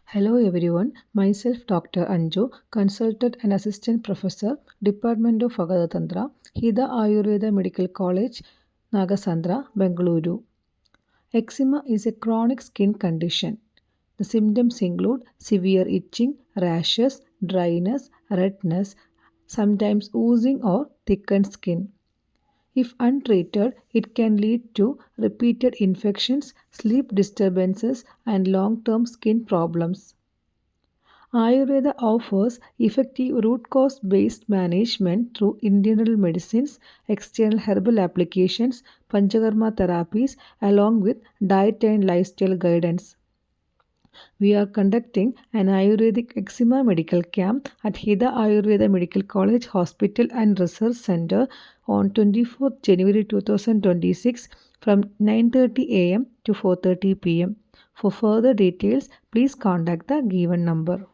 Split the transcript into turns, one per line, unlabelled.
Hello everyone, myself Dr. Anju, consultant and assistant professor, Department of Agadatantra, Hida Ayurveda Medical College, Nagasandra, Bengaluru. Eczema is a chronic skin condition. The symptoms include severe itching, rashes, dryness, redness, sometimes oozing or thickened skin. If untreated, it can lead to repeated infections, sleep disturbances, and long term skin problems. Ayurveda offers effective root cause based management through internal medicines, external herbal applications, panchakarma therapies, along with diet and lifestyle guidance. We are conducting an Ayurvedic eczema medical camp at Hida Ayurveda Medical College Hospital and Research Center on 24th January 2026 from 9:30 a.m. to 4:30 p.m. For further details, please contact the given number.